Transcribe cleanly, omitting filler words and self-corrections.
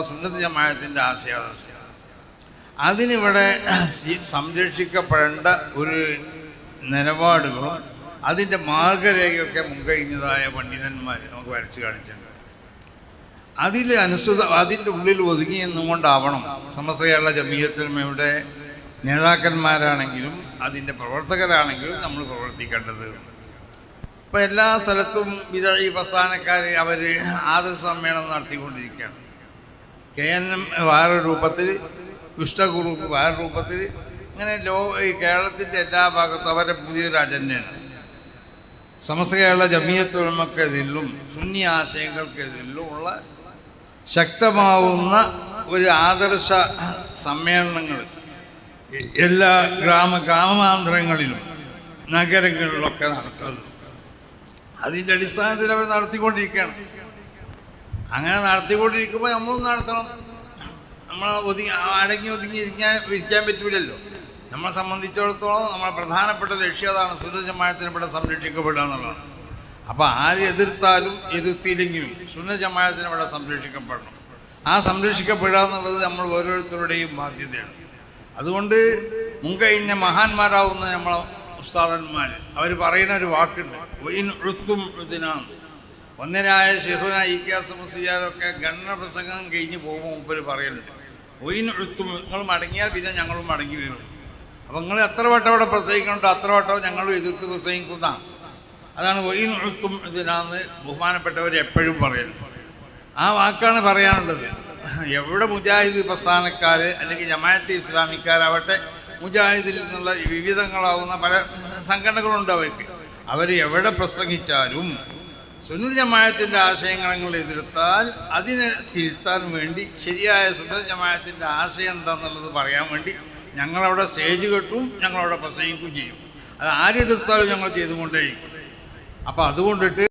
സുന്നത്ത് ജമാഅത്തിൻ്റെ ആശയം അതിനിവിടെ സംരക്ഷിക്കപ്പെടേണ്ട ഒരു നിലപാടുകളും അതിൻ്റെ മാർഗരേഖയൊക്കെ മുൻകഴിഞ്ഞതായ പണ്ഡിതന്മാർ നമുക്ക് വരച്ച് കാണിച്ചിട്ടുണ്ട്. അതിൻ്റെ ഉള്ളിൽ ഒതുങ്ങി നിന്നുകൊണ്ടാവണം സമസ്ത കേരള ജമീയത്തുൽ ഉലമയുടെ നേതാക്കന്മാരാണെങ്കിലും അതിൻ്റെ പ്രവർത്തകരാണെങ്കിലും നമ്മൾ പ്രവർത്തിക്കേണ്ടത്. ഇപ്പോൾ എല്ലാ സ്ഥലത്തും ഈ പ്രസ്ഥാനക്കാർ അവർ ആദർശ സമ്മേളനം നടത്തിക്കൊണ്ടിരിക്കുകയാണ്. KNM വേറെ രൂപത്തിൽ, വിഷ്ണുഗ്രൂപ്പ് വേറെ രൂപത്തിൽ, ഇങ്ങനെ ഈ കേരളത്തിൻ്റെ എല്ലാ ഭാഗത്തും അവരുടെ പുതിയൊരു അജണ്ടയാണ്. സമസ്ത കേരള ജമീയത്തുൽ ഉലമക്കെതിരിലും സുന്നി ആശയങ്ങൾക്കെതിരിലും ഉള്ള ശക്തമാവുന്ന ഒരു ആദർശ സമ്മേളനങ്ങൾ എല്ലാ ഗ്രാമാന്തരങ്ങളിലും നഗരങ്ങളിലൊക്കെ നടത്തുന്നത്. അതിൻ്റെ അടിസ്ഥാനത്തിൽ അവർ നടത്തിക്കൊണ്ടിരിക്കുകയാണ്. അങ്ങനെ നടത്തിക്കൊണ്ടിരിക്കുമ്പോൾ നമ്മളും നടത്തണം. നമ്മൾ അടങ്ങി ഇരിക്കാൻ പറ്റൂലല്ലോ. നമ്മളെ സംബന്ധിച്ചിടത്തോളം നമ്മളെ പ്രധാനപ്പെട്ട ലക്ഷ്യം അതാണ്, സുന്നത്ത് ജമാഅത്തിന് ഇവിടെ സംരക്ഷിക്കപ്പെടുക എന്നുള്ളതാണ്. അപ്പോൾ ആര് എതിർത്താലും എതിർത്തില്ലെങ്കിലും സുന്നത്ത് ജമാഅത്തിന് ഇവിടെ സംരക്ഷിക്കപ്പെടണം. ആ സംരക്ഷിക്കപ്പെടുക എന്നുള്ളത് നമ്മൾ ഓരോരുത്തരുടെയും ബാധ്യതയാണ്. അതുകൊണ്ട് മുൻകഴിഞ്ഞ മഹാന്മാരാവുന്ന നമ്മളെ ഉസ്താദന്മാർ അവർ പറയുന്ന ഒരു വാക്കുണ്ട്, ഒന്നരായ ഷെയ്ഖുന ഇ.കെ. മുസ്ലിയാരൊക്കെ ഗണനപ്രസംഗം കഴിഞ്ഞ് പോകുമ്പോൾ മുമ്പ് പറയലുണ്ട്, നിങ്ങൾ മടങ്ങിയാൽ പിന്നെ ഞങ്ങളും മടങ്ങി വരും. അപ്പം നിങ്ങൾ എത്ര വട്ടം അവിടെ പ്രസംഗിക്കുന്നുണ്ടോ അത്ര വട്ടം ഞങ്ങളും എതിർത്ത് പ്രസംഗിക്കുന്നതാണ്. അതാണ് ഇതിനാന്ന് ബഹുമാനപ്പെട്ടവർ എപ്പോഴും പറയുന്നത്. ആ വാക്കാണ് പറയാനുള്ളത്. എവിടെ മുജാഹിദ് പ്രസ്ഥാനക്കാർ അല്ലെങ്കിൽ ജമാഅത്തെ ഇസ്ലാമിക്കാരാവട്ടെ, മുജാഹിദിൽ നിന്നുള്ള വിവിധങ്ങളാവുന്ന പല സംഘടനകളുണ്ട് അവർക്ക്. അവർ എവിടെ പ്രസംഗിച്ചാലും സുന്നത്ത് ജമാഅത്തിൻ്റെ ആശയങ്ങൾ എതിർത്താൽ അതിനെ തിരുത്താൻ വേണ്ടി ശരിയായ സുന്നത്ത് ജമാഅത്തിൻ്റെ ആശയം എന്താണെന്നുള്ളത് പറയാൻ വേണ്ടി ഞങ്ങളവിടെ സ്റ്റേജ് കെട്ടും, ഞങ്ങളവിടെ പ്രസംഗിക്കുകയും ചെയ്യും. അത് ആരെതിർത്താലും ഞങ്ങൾ ചെയ്തുകൊണ്ടേയിരിക്കും. അപ്പോൾ അതുകൊണ്ടിട്ട്